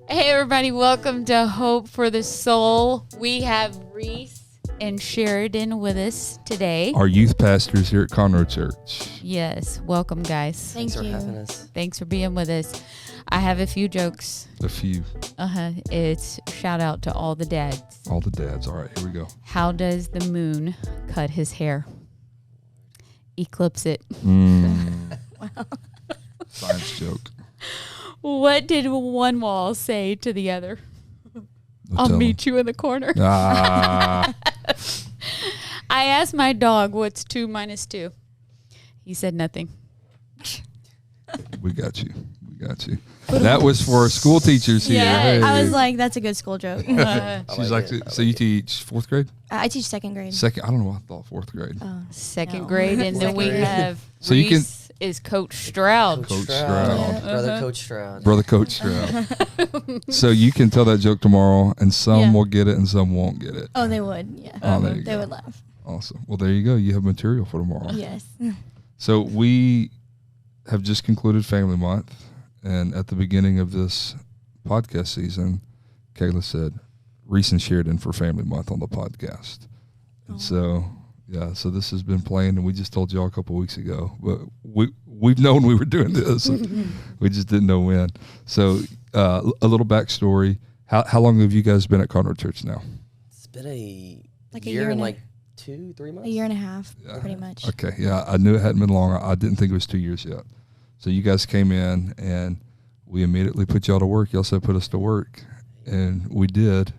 Hey, everybody. Welcome to Hope for the Soul. We have Reece and Sheridan with us today. Our youth pastors here at Conroe Church. Yes. Welcome, guys. Thanks for having us. Thanks for being with us. I have a few jokes. A few. It's shout out to all the dads. All the dads. All right, here we go. How does the moon cut his hair? Eclipse it. Wow. Science joke. What did one wall say to the other? Don't I'll tell meet you in the corner. Ah, I asked my dog, what's 2 minus 2? He said nothing. we got you. We got you. That was for school teachers here. Yeah, Hey. I was like, that's a good school joke. She's like, so you teach 4th grade? I teach second grade. Second? I don't know why I thought 4th grade. Second No. grade, and then we have So you Reece is Coach Stroud. Coach Stroud. Yeah. Brother Coach Stroud. Brother Coach Stroud. So you can tell that joke tomorrow, and some Yeah. will get it and some won't get it. Oh, they would. Yeah. Oh, there you They go. would laugh. Awesome. Well, there you go. You have material for tomorrow. Yes. So we have just concluded Family Month, and at the beginning of this podcast season, Kayla said, Reece and Sheridan for Family Month on the podcast. And so this has been planned, and we just told y'all a couple weeks ago, but we've known we were doing this. We just didn't know when. So a little backstory. How long have you guys been at Conroe Church now? It's been a Like a year year and and a- like 2-3 months. A year and a half, Yeah. pretty much. Okay, yeah, I knew it hadn't been long. I didn't think it was 2 years yet. So you guys came in, and we immediately put y'all to work. Y'all said put us to work, and we did.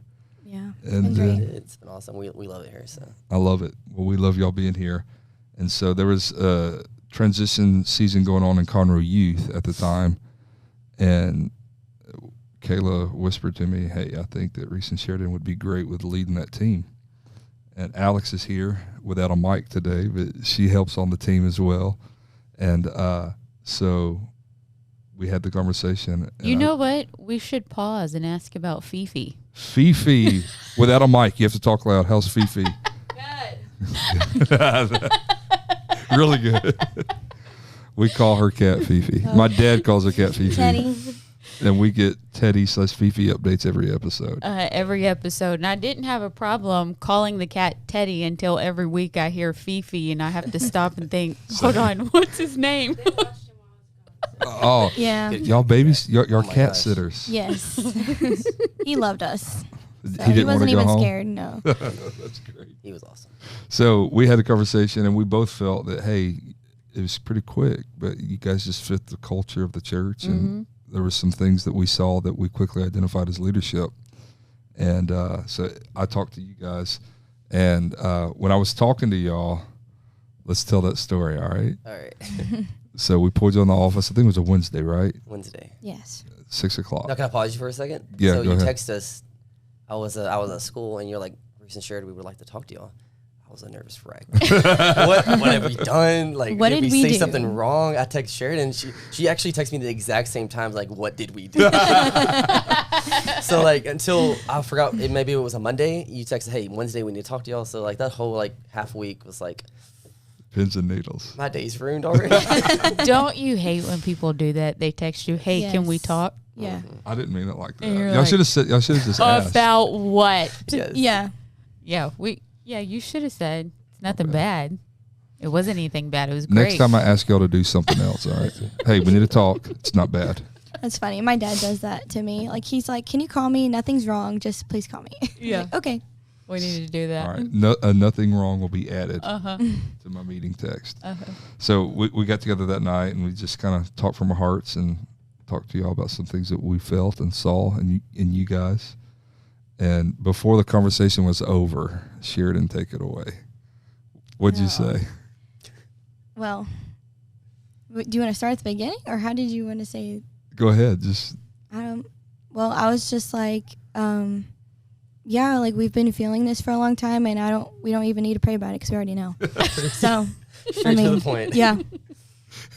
Yeah. And Been great. It's been awesome. We love it here. So I love it. Well, we love y'all being here. And so there was a transition season going on in Conroe Youth at the time, and Kayla whispered to me, hey, I think that Reece and Sheridan would be great with leading that team. And Alex is here without a mic today, but she helps on the team as well. And so we had the conversation. And You know what? We should pause and ask about Fifi. Fifi, without a mic, you have to talk loud. How's Fifi? Good. Really good. We call her cat Fifi. My dad calls her cat Fifi. Teddy. And we get Teddy/Fifi updates every episode. Every episode. And I didn't have a problem calling the cat Teddy until every week I hear Fifi and I have to stop and think, hold on, what's his name? Oh, Yeah. y'all babies, y'all Oh my cat gosh. sitters. Yes. He loved us. So He he didn't want wasn't to go even home. scared. No. That's great. he was awesome. So we had a conversation, and we both felt that, hey, it was pretty quick, but you guys just fit the culture of the church, and there were some things that we saw that we quickly identified as leadership. And so I talked to you guys, and when I was talking to y'all, let's tell that story, all right? All right. So we pulled you in the office. I think it was a Wednesday, right? Wednesday. Yes. 6 o'clock. Now can I pause you for a second? Yeah, So go you ahead. text us. I was at school, and you're like, Reece and Sheridan, we would like to talk to y'all. I was a nervous wreck. what have we done? Like, What did did we we say do? something wrong? I text Sheridan. She actually texted me the exact same time. Like, what did we do? So like until I forgot, maybe it was a Monday. You texted, hey, Wednesday we need to talk to y'all. So like that whole like half week was like, Pins and needles. my day's ruined already. Don't you hate when people do that? They text you, hey, can we Yes. talk? Yeah. I didn't mean it like that. And you're Y'all like, should have said. Y'all should have just asked. About what? Yes. Yeah. Yeah, you should have said it's nothing bad. It wasn't anything bad. It was great. Next time I ask y'all to do something else, all right? Hey, we need to talk. It's not bad. That's funny. My dad does that to me. Like, he's like, can you call me? Nothing's wrong. Just please call me. Yeah. Like, okay. We needed to do that. All right. Nothing wrong will be added Uh-huh. to my meeting text. Uh-huh. So we got together that night, and we just kind of talked from our hearts and talked to y'all about some things that we felt and saw in you guys. And before the conversation was over, Sheridan, take it away. What'd you say? Well, do you want to start at the beginning, or how did you want to say? Go ahead. Just Well, I was just like, yeah, like we've been feeling this for a long time, and we don't even need to pray about it because we already know. So, Straight to the point. yeah,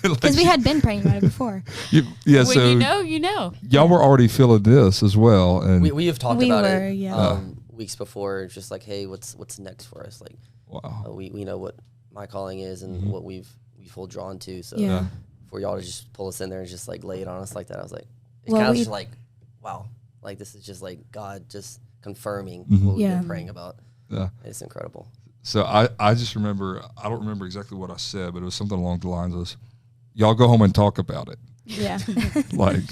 because we had been praying about it before. yeah. When So you know. y'all were already feeling this as well, and We have talked We about were, it yeah. weeks before. It's just like, hey, what's next for us? Like, wow. we know what my calling is and Mhm. what we feel drawn to. So Yeah. for y'all to just pull us in there and just like lay it on us like that, I was like, it's kind of just like, wow, like this is just like God just confirming what we've been praying about. Yeah, it's incredible. So I just remember, I don't remember exactly what I said, but it was something along the lines of, y'all go home and talk about it. Yeah. Like,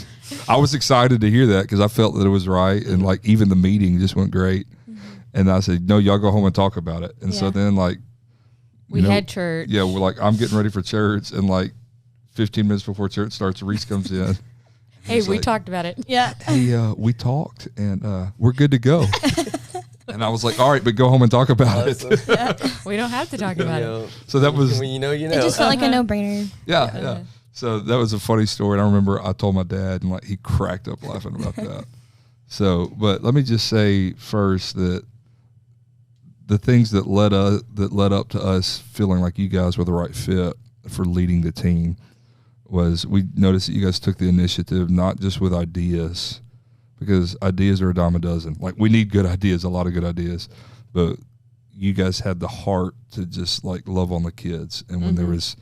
I was excited to hear that because I felt that it was right, and like even the meeting just went great. And I said, no, y'all go home and talk about it. And so then like we had church. Yeah, we're like, I'm getting ready for church, and like 15 minutes before church starts, Reece comes in. Hey, we talked about it. Yeah. Hey, we talked, and we're good to go. And I was like, all right, but go home and talk about it. We don't have to talk about it. So that was, when you know. It just felt like a no-brainer. yeah. So that was a funny story. And I remember I told my dad, and like he cracked up laughing about that. So, but let me just say first that the things that led up to us feeling like you guys were the right fit for leading the team was we noticed that you guys took the initiative, not just with ideas, because ideas are a dime a dozen. Like, we need good ideas, a lot of good ideas, but you guys had the heart to just like love on the kids. And when there's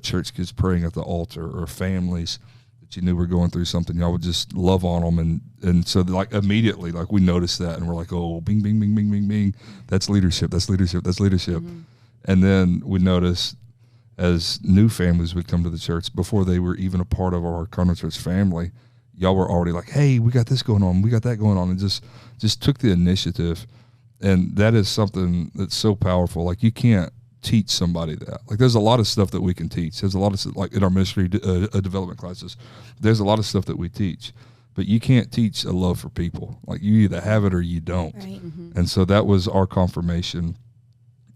church kids praying at the altar, or families that you knew were going through something, y'all would just love on them. And so like immediately, like we noticed that, and we're like, oh, bing, bing, bing, bing, bing, bing. That's leadership. That's leadership. That's leadership. And then we noticed as new families would come to the church, before they were even a part of our Conroe Church family, y'all were already like, hey, we got this going on. We got that going on. And just took the initiative. And that is something that's so powerful. Like, you can't teach somebody that. Like, there's a lot of stuff that we can teach. There's a lot of, like in our ministry development classes, there's a lot of stuff that we teach, but you can't teach a love for people. Like, you either have it or you don't. Right. And so that was our confirmation.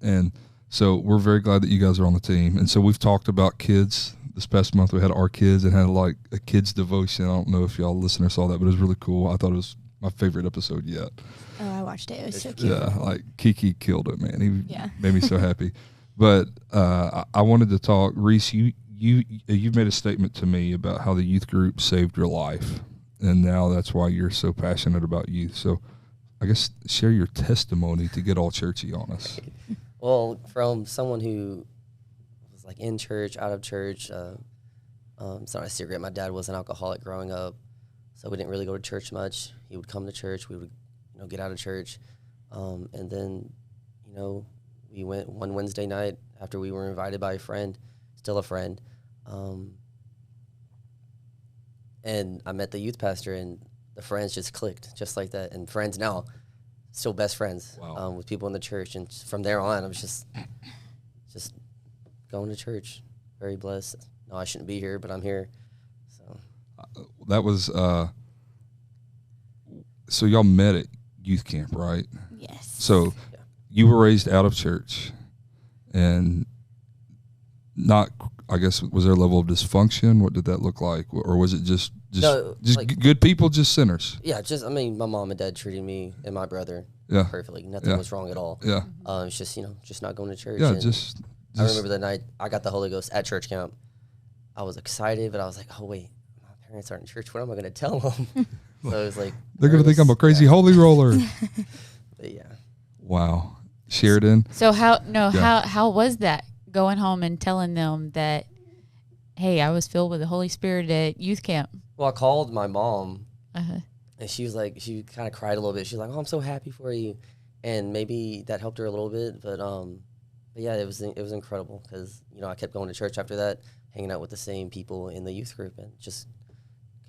And so we're very glad that you guys are on the team. And so we've talked about kids. This past month we had our kids and had like a kids devotion. I don't know if y'all listeners saw that, but it was really cool. I thought it was my favorite episode yet. Oh, I watched it. It was so cute. Yeah, like Kiki killed it, man. He Yeah. made me so happy. But I wanted to talk, Reece, you've made a statement to me about how the youth group saved your life, and now that's why you're so passionate about youth. So I guess share your testimony to get all churchy on us. Well, from someone who was like in church, out of church, it's not a secret. My dad was an alcoholic growing up, so we didn't really go to church much. He would come to church, we would, get out of church, and then, we went one Wednesday night after we were invited by a friend, still a friend, and I met the youth pastor, and the friends just clicked just like that. And friends now, still best friends. Wow. With people in the church. And from there on, I was just going to church. Very blessed. No, I shouldn't be here, but I'm here. So that was so y'all met at youth camp, right? Yes. So you were raised out of church, and not, I guess, was there a level of dysfunction? What did that look like? Or was it just like, good people, just sinners? Yeah, my mom and dad treated me and my brother perfectly. Nothing was wrong at all. Yeah. It's just, just not going to church. Yeah, and just I remember the night I got the Holy Ghost at church camp. I was excited, but I was like, oh, wait, my parents aren't in church. What am I going to tell them? So I was like, they're going to think I'm a crazy holy roller. But yeah. Wow. Sheridan. So how was that, going home and telling them that, hey, I was filled with the Holy Spirit at youth camp? Well, I called my mom, and she was like, she kind of cried a little bit. She's like, oh, I'm so happy for you. And maybe that helped her a little bit. But yeah, it was incredible because, I kept going to church after that, hanging out with the same people in the youth group, and just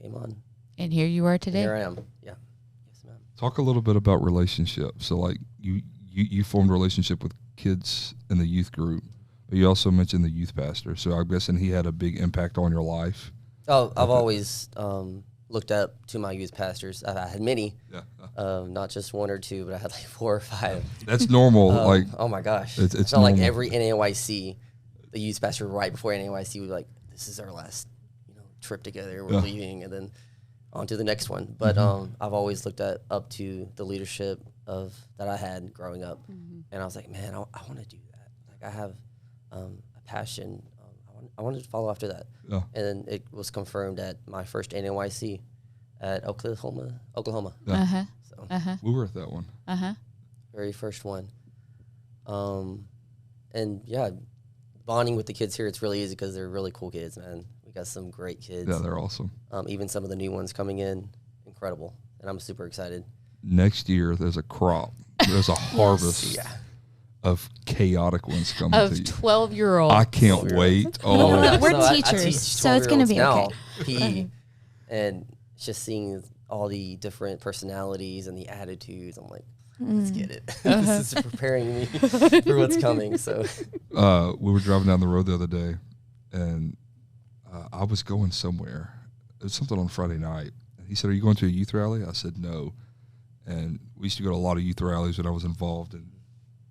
came on. And here you are today. And here I am. Yeah. Yes, ma'am. Talk a little bit about relationships. So like you formed a relationship with kids in the youth group, but you also mentioned the youth pastor. So I'm guessing he had a big impact on your life. Oh, I've always looked up to my youth pastors. I had many, not just one or two, but I had like 4 or 5. That's normal. Like, oh my gosh, it's not like normal. every NAYC, the youth pastor right before NAYC would be like, this is our last, trip together. We're leaving, and then on to the next one. But I've always looked up to the leadership that I had growing up, and I was like, man, I want to do that. Like, I have a passion. I wanted to follow after that. Yeah. And then it was confirmed at my first NAYC at Oklahoma. Yeah. So We were at that one. very first one. And yeah, bonding with the kids here, it's really easy because they're really cool kids, man. We got some great kids. Yeah, they're awesome. Even some of the new ones coming in, incredible. And I'm super excited. Next year, there's a crop. There's a harvest of chaotic ones coming Of to you. 12-year-olds. I can't wait. Oh, Oh, we're So I teachers, teach so it's gonna be 12-year-olds okay. now, PE, and just seeing all the different personalities and the attitudes, I'm like, let's get it. This is preparing me for what's coming. So we were driving down the road the other day, and I was going somewhere. It was something on Friday night. And he said, "Are you going to a youth rally?" I said, "No." And we used to go to a lot of youth rallies when I was involved in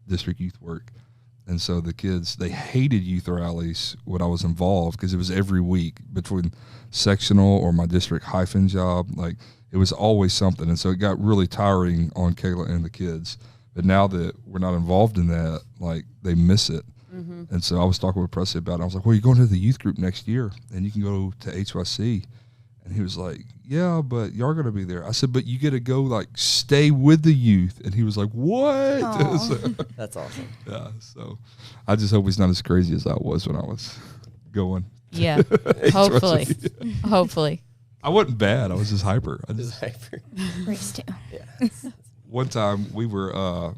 district youth work. And so the kids, they hated youth rallies when I was involved because it was every week between sectional or my district hyphen job. Like, it was always something. And so it got really tiring on Kayla and the kids. But now that we're not involved in that, like, they miss it. Mm-hmm. And so I was talking with Presley about it. I was like, "Well, you're going to the youth group next year, and you can go to HYC." And he was like, "Yeah, but y'all are going to be there." I said, "But you get to go, like, stay with the youth." And he was like, "What?" So, that's awesome. yeah, so I just hope he's not as crazy as I was when I was going. Yeah, hopefully. Hopefully. I wasn't bad. I was just hyper. Just hyper. Race too. Yeah. One time we were,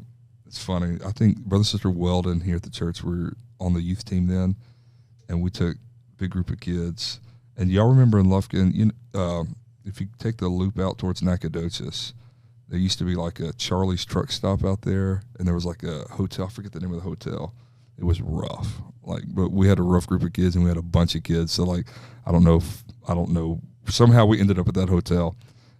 it's funny, I think Brother and Sister Weldon here at the church were on the youth team then, and we took a big group of kids. And y'all remember in Lufkin, if you take the loop out towards Nacogdoches, there used to be like a Charlie's truck stop out there, and there was like a hotel. I forget the name of the hotel. It was rough. Like, but we had a rough group of kids, and we had a bunch of kids. So, like, I don't know. Somehow we ended up at that hotel,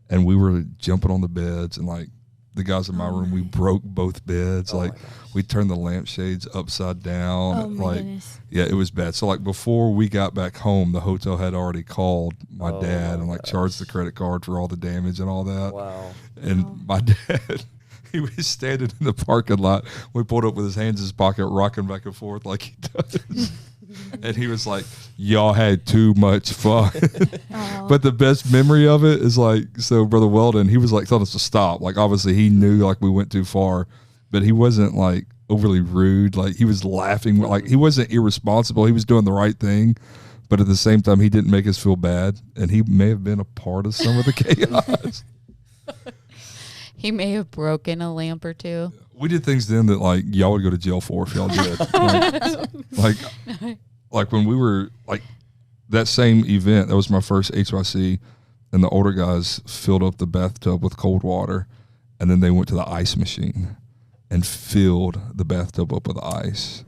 and we were jumping on the beds, and like the guys in my room, we broke both beds. Oh like, we turned the lampshades upside down. Oh my like, goodness. yeah, it was bad. So, like, before we got back home, the hotel had already called my dad and like charged the credit card for all the damage and all that. Wow. And my dad, he was standing in the parking lot. We pulled up with his hands in his pocket, rocking back and forth like he does. And he was like, "Y'all had too much fun." But the best memory of it is like, so Brother Weldon, he was like telling us to stop. Like, obviously he knew like we went too far, but he wasn't like overly rude. Like, he was laughing. Like, he wasn't irresponsible. He was doing the right thing. But at the same time, he didn't make us feel bad. And he may have been a part of some of the chaos. He may have broken a lamp or two. We did things then that like y'all would go to jail for if y'all did. like when we were like that same event, that was my first HYC, and the older guys filled up the bathtub with cold water, and then they went to the ice machine and filled the bathtub up with ice.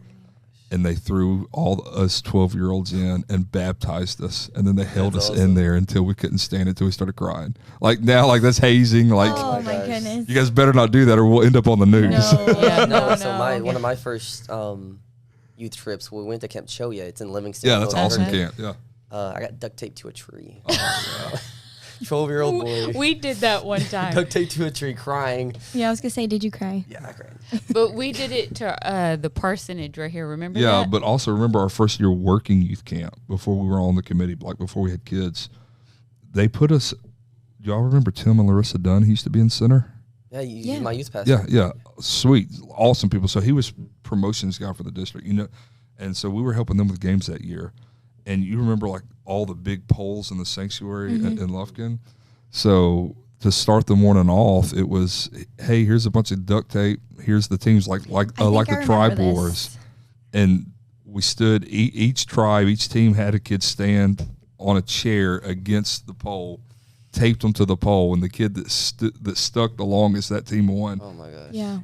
And they threw all us 12-year-olds in and baptized us, and then they held us in there until we couldn't stand it, until we started crying. Like, now, like, that's hazing. Like, Oh my goodness. you guys better not do that, or we'll end up on the news. No. So one of my first youth trips, we went to Camp Choya. It's in Livingston. Yeah, that's awesome Heard of it? camp. Yeah. I got duct taped to a tree. 12-year-old boy. We did that one time. Duct taped to a tree, crying. Yeah, I was gonna say, did you cry? Yeah, I cried. But we did it to the parsonage right here. Remember Yeah, that? but also remember our first year working youth camp before we were on the committee, like before we had kids. They put us. Do y'all remember Tim and Larissa Dunn? He used to be in center. Yeah, you my youth pastor. Yeah, sweet, awesome people. So he was promotions guy for the district, and so we were helping them with games that year. And you remember like all the big poles in the sanctuary in Lufkin. So to start the morning off, it was, hey, here's a bunch of duct tape. Here's the teams like the tribe wars, and we stood. Each tribe, each team had a kid stand on a chair against the pole, taped them to the pole, and the kid that stuck the longest, that team won. Oh my gosh. Yeah.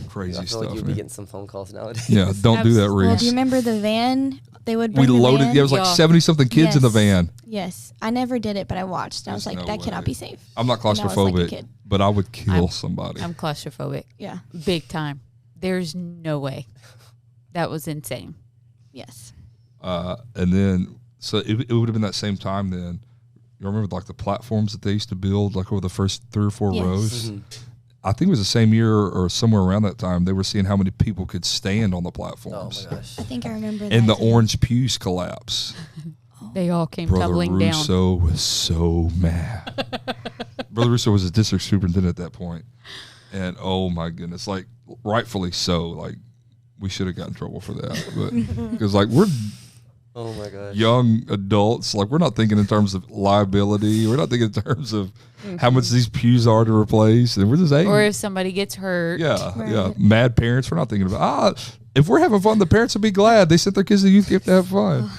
Crazy I feel stuff. like you'd be man. getting some phone calls nowadays. Yeah, don't do that, Well, Reece. do you remember the van? They would We bring the loaded. van? Yeah, it was like 70-something kids in the Yes. van. Yes, I never did it, but I watched. I was There's like, no that cannot way. be safe. I'm not And I was like a claustrophobic, kid. but I would kill somebody. I'm claustrophobic. Yeah. Big time. There's no way. That was insane. Yes. And then, so it would have been that same time then. You remember like the platforms that they used to build like over the first 3 or 4 Yes. rows? I think it was the same year or somewhere around that time. They were seeing how many people could stand on the Oh platforms. my gosh. I think I remember that. And the too. orange pews collapse. They all came Brother tumbling down. Russo was so mad. Brother Russo was a district superintendent at that point. And oh my goodness, like rightfully so. Like we should have got in trouble for that, but because like we're Oh my gosh. young adults, like we're not thinking in terms of liability. We're not thinking in terms of how much these pews are to replace, and we're just Or if somebody gets hurt. yeah. Mad parents. We're not thinking about if we're having fun, the parents will be glad they sent their kids to youth camp to have fun.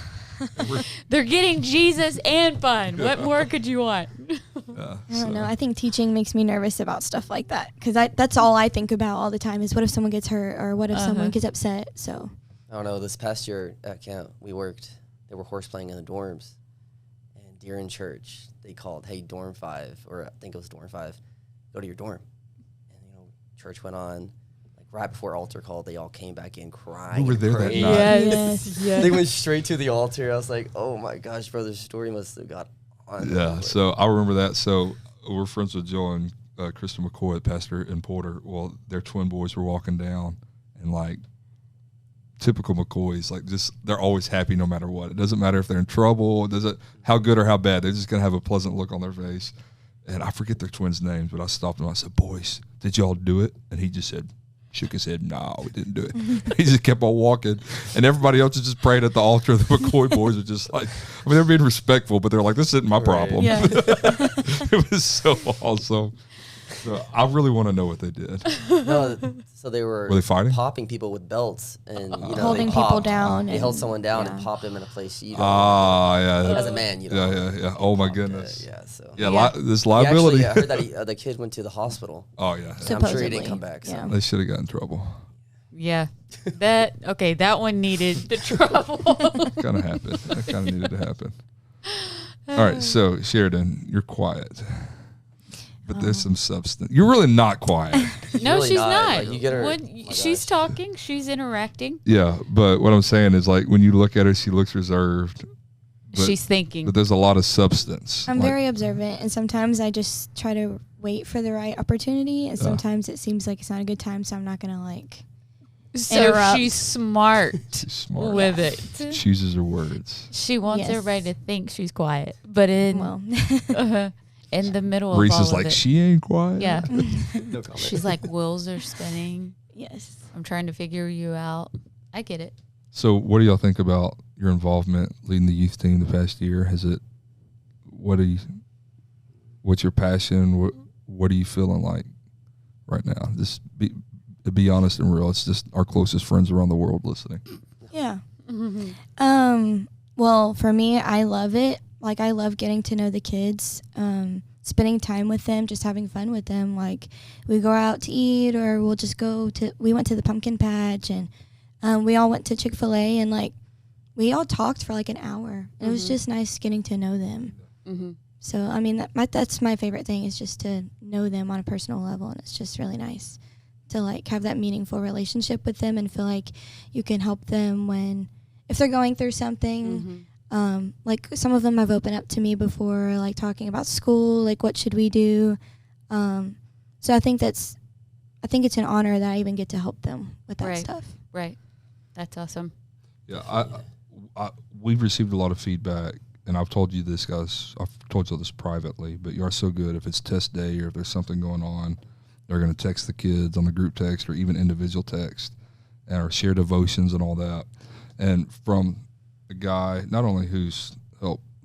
They're getting Jesus and fun. What more could you want? I don't know. I think teaching makes me nervous about stuff like that because that's all I think about all the time is what if someone gets hurt or what if someone gets upset. So I don't know. This past year at camp, they were horse playing in the dorms, and during church, they called, "Hey, dorm 5," or I think it was dorm 5, go to your dorm. And church went on. Like right before altar call, they all came back in crying. We were there that praying. night. Yes. They went straight to the altar. I was like, "Oh my gosh, bro, this story must have got on." Yeah, so I remember that. So we're friends with Joe and Kristen McCoy, pastor in Porter. Well, their twin boys were walking down, and like typical McCoys, like just they're always happy no matter what. It doesn't matter if they're in trouble. It doesn't how good or how bad. They're just gonna have a pleasant look on their face. And I forget their twins' names, but I stopped him. I said, "Boys, did y'all do it?" And he just shook his head, "No, we didn't do it." He just kept on walking, and everybody else was just praying at the altar. The McCoy boys were just like, I mean, they're being respectful, but they're like, "This isn't my problem." Yeah. It was so awesome. So I really want to know what they did. No, so they were they fighting? popping people with belts and holding they people popped. down. They held and- someone down yeah. and popped them in a place you don't. Yeah. As a man, Yeah. Oh my goodness. So Yeah, this He liability. actually, I heard that the kid went to the hospital. Oh yeah. And I'm sure he Supposedly, didn't come back. So. yeah. They should have got in trouble. Yeah. That one needed the trouble. Kind of happened. That kind of needed to happen. All right, so Sheridan, you're quiet, but there's some substance. You're really not quiet. No, really she's not. not. Like, you get her- When oh my she's gosh. talking, she's interacting. Yeah, but what I'm saying is like when you look at her, she looks reserved. But, She's thinking. but there's a lot of substance. I'm Like, very observant, and sometimes I just try to wait for the right opportunity, and sometimes it seems like it's not a good time, so I'm not gonna like. So interrupt. she's smart, she's smart. with it. Chooses her words. She wants Yes. everybody to think she's quiet, but in Well, in the middle of Reece all is of like, it, she ain't quiet. yeah, No comment. she's like wheels are spinning. yes. I'm trying to figure you out. I get it. So what do y'all think about your involvement leading the youth team the past year? What's your passion? What are you feeling like right now? Just be honest and real. It's just our closest friends around the world listening. Yeah. Well, for me, I love it. Like, I love getting to know the kids, spending time with them, just having fun with them. Like, we go out to eat, or we'll just we went to the pumpkin patch, and we all went to Chick-fil-A, and like, we all talked for like an hour. It was just nice getting to know them. Mm-hmm. So, I mean, that's my favorite thing, is just to know them on a personal level, and it's just really nice to like have that meaningful relationship with them and feel like you can help them if they're going through something. Like, some of them have opened up to me before, like talking about school, like what should we do. So I think it's an honor that I even get to help them with that Right. stuff. Right. That's awesome. Yeah, we've received a lot of feedback, and I've told you this, guys. I've told you this privately, but you are so good. If it's test day or if there's something going on, they're going to text the kids on the group text or even individual text, or share devotions and all that. And from a guy not only who's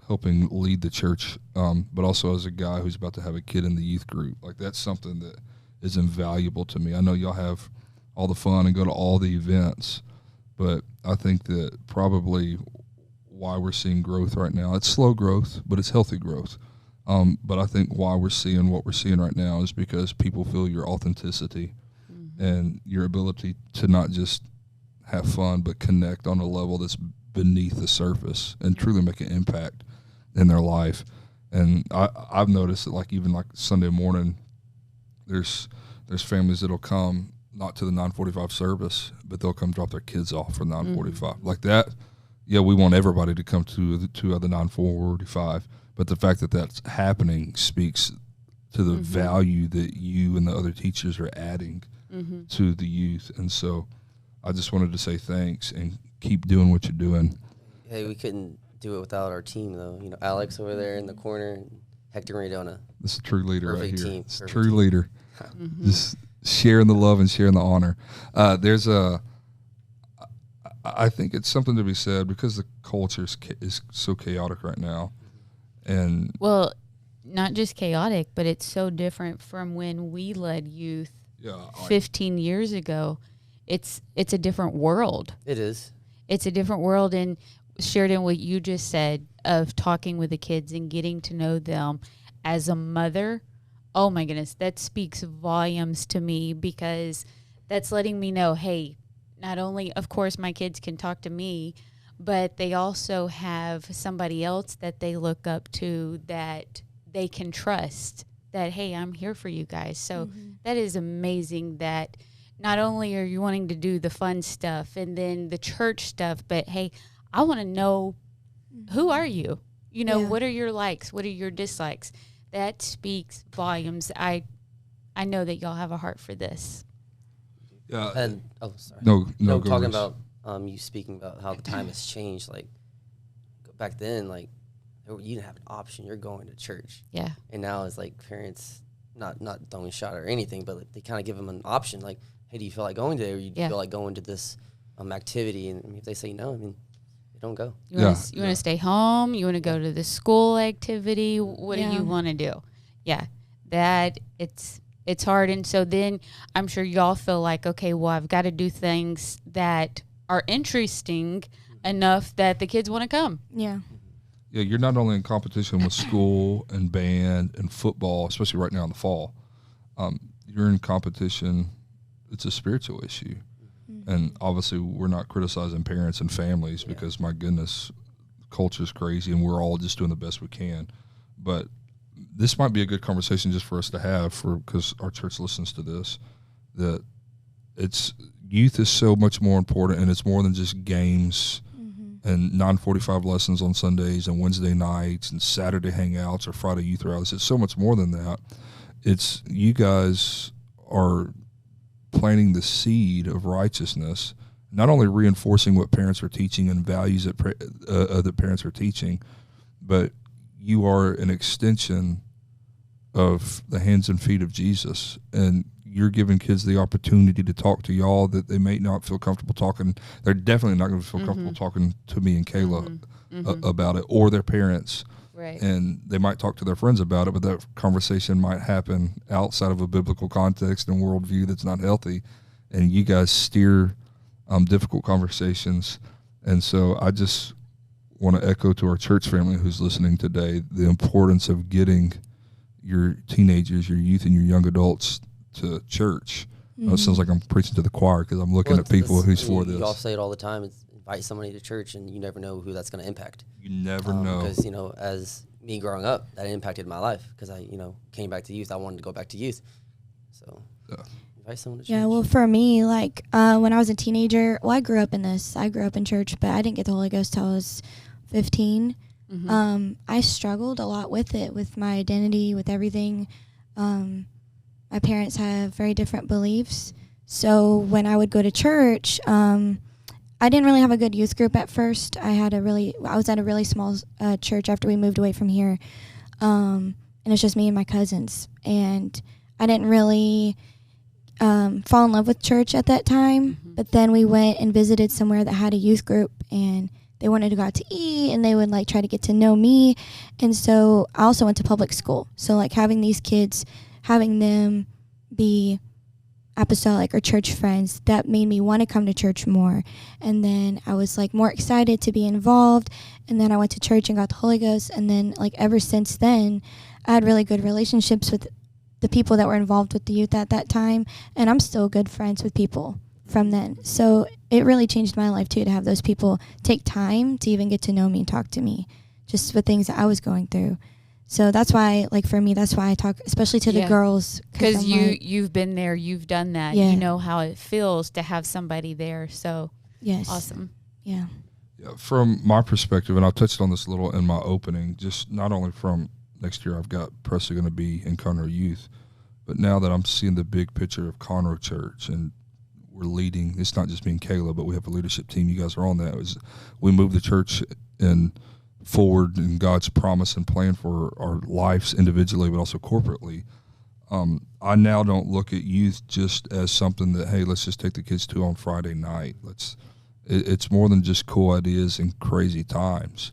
helping lead the church, but also as a guy who's about to have a kid in the youth group, like that's something that is invaluable to me. I know y'all have all the fun and go to all the events, but I think that probably why we're seeing growth right now, it's slow growth, but it's healthy growth. But I think why we're seeing what we're seeing right now is because people feel your authenticity and your ability to not just have fun, but connect on a level that's beneath the surface and truly make an impact in their life. And I've noticed that, like, even like Sunday morning, there's families that'll come not to the 9:45 service, but they'll come drop their kids off for 9:45 like that. Yeah, we want everybody to come to the 9:45, but the fact that that's happening speaks to the value that you and the other teachers are adding to the youth. And so I just wanted to say thanks and keep doing what you're doing. Hey, we couldn't do it without our team, though. Alex over there in the corner, and Hector Maradona. This is a true leader Perfect right here. team. It's a Perfect true team. leader. Just sharing the love and sharing the honor. There's a I think it's something to be said because the culture is so chaotic right now. And well, not just chaotic, but it's so different from when we led youth 15 years ago. It's a different world. It is. It's a different world. And Sheridan, what you just said of talking with the kids and getting to know them as a mother, oh my goodness, that speaks volumes to me, because that's letting me know, hey, not only, of course, my kids can talk to me, but they also have somebody else that they look up to that they can trust, that, hey, I'm here for you guys. So that is amazing that not only are you wanting to do the fun stuff and then the church stuff, but, hey, I want to know, who are you? You know, what are your likes? What are your dislikes? That speaks volumes. I know that y'all have a heart for this. Yeah. And sorry. No. Talking about you speaking about how the time has changed. Like back then, like you didn't have an option. You're going to church. Yeah. And now it's like parents not throwing a shot or anything, but like, they kind of give them an option. Like, hey, do you feel like going today, or you feel like going to this activity? And I mean, if they say no, I mean, they don't go. You want to stay home? You want to go to the school activity? What do you want to do? Yeah, that it's hard. And so then I'm sure y'all feel like, okay, well, I've got to do things that are interesting enough that the kids want to come. Yeah. Yeah, you're not only in competition with school and band and football, especially right now in the fall. You're in competition. It's a spiritual issue. And obviously we're not criticizing parents and families because, my goodness, culture's crazy and we're all just doing the best we can. But this might be a good conversation just for us to have, because our church listens to this, that youth is so much more important, and it's more than just games and 9:45 lessons on Sundays and Wednesday nights and Saturday hangouts or Friday youth rallies. It's so much more than that. It's you guys are planting the seed of righteousness, not only reinforcing what parents are teaching and values that parents are teaching, but you are an extension of the hands and feet of Jesus, and you're giving kids the opportunity to talk to y'all that they may not feel comfortable talking. They're definitely not going to feel comfortable talking to me and Kayla about it, or their parents. Right. And they might talk to their friends about it, but that conversation might happen outside of a biblical context and worldview that's not healthy. And you guys steer difficult conversations. And so I just want to echo to our church family who's listening today the importance of getting your teenagers, your youth, and your young adults to church. It sounds like I'm preaching to the choir because I'm looking at people who's for this. You all say it all the time. It's invite somebody to church, and you never know who that's going to impact. You never know. Because, as me growing up, that impacted my life because I, came back to youth. I wanted to go back to youth. So invite someone to church. Yeah, well, for me, like when I was a teenager, I grew up in this. I grew up in church, but I didn't get the Holy Ghost till I was 15. I struggled a lot with it, with my identity, with everything. My parents have very different beliefs. So when I would go to church, I didn't really have a good youth group at first. I was at a really small church after we moved away from here. And it's just me and my cousins. And I didn't really fall in love with church at that time. But then we went and visited somewhere that had a youth group, and they wanted to go out to eat, and they would try to get to know me. And so I also went to public school. So having these kids, having them be apostolic or church friends, that made me want to come to church more. And then I was more excited to be involved. And then I went to church and got the Holy Ghost. And then ever since then, I had really good relationships with the people that were involved with the youth at that time. And I'm still good friends with people from then. So it really changed my life too, to have those people take time to even get to know me and talk to me just with things that I was going through. So that's why, for me, that's why I talk, especially to the girls. Because you've been there, you've done that. Yeah. You know how it feels to have somebody there. So, yes. Awesome. Yeah. From my perspective, and I touched on this a little in my opening, just not only from next year I've got Presley going to be in Conroe Youth, but now that I'm seeing the big picture of Conroe Church, and we're leading, it's not just me and Kayla, but we have a leadership team. You guys are on that. We moved the church forward in God's promise and plan for our lives individually, but also corporately. I now don't look at youth just as something that, hey, let's just take the kids to on Friday night. It's more than just cool ideas and crazy times,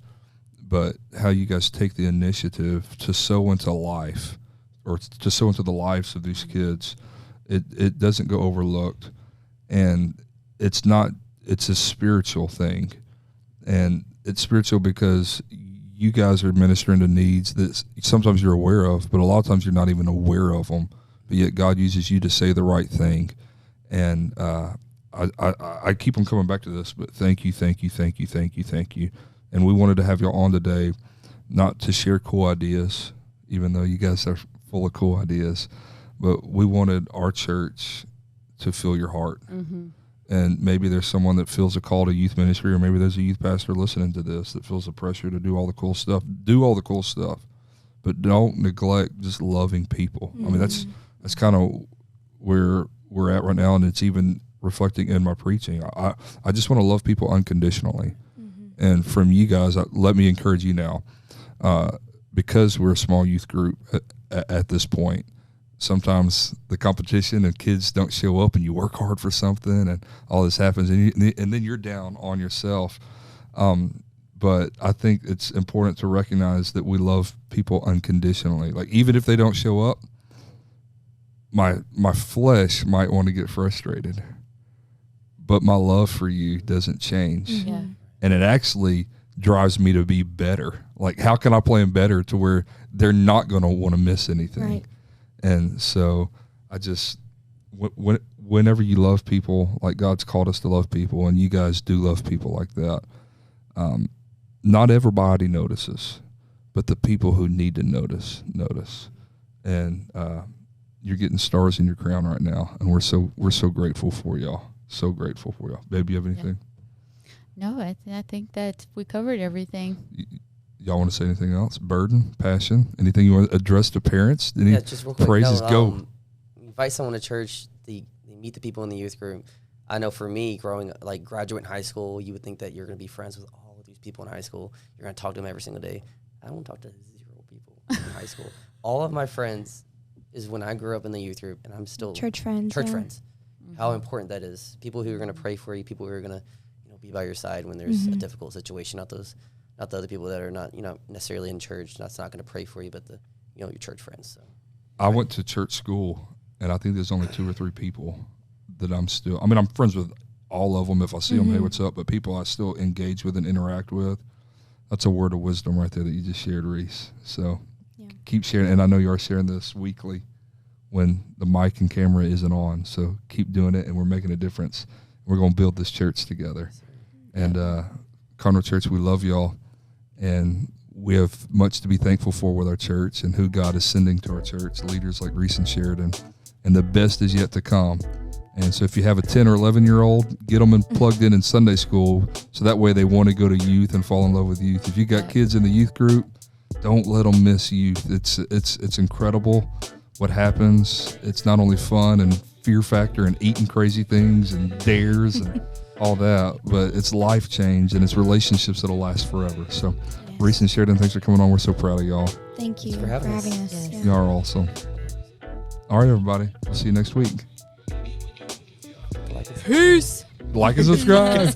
but how you guys take the initiative to sow into life, or to sow into the lives of these kids. It doesn't go overlooked, and it's a spiritual thing, and it's spiritual because you guys are ministering to needs that sometimes you're aware of, but a lot of times you're not even aware of them, but yet God uses you to say the right thing. And I keep on coming back to this, but thank you. And we wanted to have y'all on today, not to share cool ideas, even though you guys are full of cool ideas, but we wanted our church to fill your heart. Mm-hmm. And maybe there's someone that feels a call to youth ministry, or maybe there's a youth pastor listening to this that feels the pressure to do all the cool stuff. Do all the cool stuff, but don't neglect just loving people. Mm-hmm. I mean, that's kind of where we're at right now, and it's even reflecting in my preaching. I just want to love people unconditionally. Mm-hmm. And from you guys, let me encourage you now, because we're a small youth group at this point. Sometimes the competition and kids don't show up, and you work hard for something, and all this happens, and then you're down on yourself. But I think it's important to recognize that we love people unconditionally. Like, even if they don't show up, my flesh might want to get frustrated, but my love for you doesn't change. Mm-hmm. Yeah. And it actually drives me to be better. Like, how can I play them better to where they're not going to want to miss anything? Right. And so I just, whenever you love people, like God's called us to love people, and you guys do love people like that, not everybody notices, but the people who need to notice. And you're getting stars in your crown right now, and we're so grateful for y'all. So grateful for y'all. Babe, you have anything? No, I think that we covered everything. Y'all want to say anything else? Burden, passion, anything you want to address to parents? Any just real quick. praises? Go. Invite someone to church. They meet the people in the youth group. I know for me, graduating high school, you would think that you're going to be friends with all of these people in high school. You're going to talk to them every single day. I don't talk to 0 people in high school. All of my friends is when I grew up in the youth group, and I'm still church friends. Mm-hmm. How important that is. People who are going to pray for you, people who are going to be by your side when there's a difficult situation. Not the other people that are not necessarily in church. That's not going to pray for you, but your church friends. So I went to church school, and I think there's only 2 or 3 people that I'm friends with all of them. If I see them, hey, what's up? But people I still engage with and interact with. That's a word of wisdom right there that you just shared, Reese. So keep sharing, and I know you are sharing this weekly when the mic and camera isn't on. So keep doing it, and we're making a difference. We're going to build this church together. And Conroe Church, we love y'all, and we have much to be thankful for with our church and who God is sending to our church, leaders like Reece and Sheridan, and the best is yet to come. And so if you have a 10 or 11-year-old, get them plugged in Sunday school, so that way they want to go to youth and fall in love with youth. If you got kids in the youth group, don't let them miss youth. It's incredible what happens. It's not only fun and fear factor and eating crazy things and dares and all that, but it's life change, and it's relationships that'll last forever. So Reece and Sheridan, thanks for coming on. We're so proud of y'all. Thank you for having us. Yes. Y'all are awesome. All right, everybody. We'll see you next week. Peace. Like and subscribe.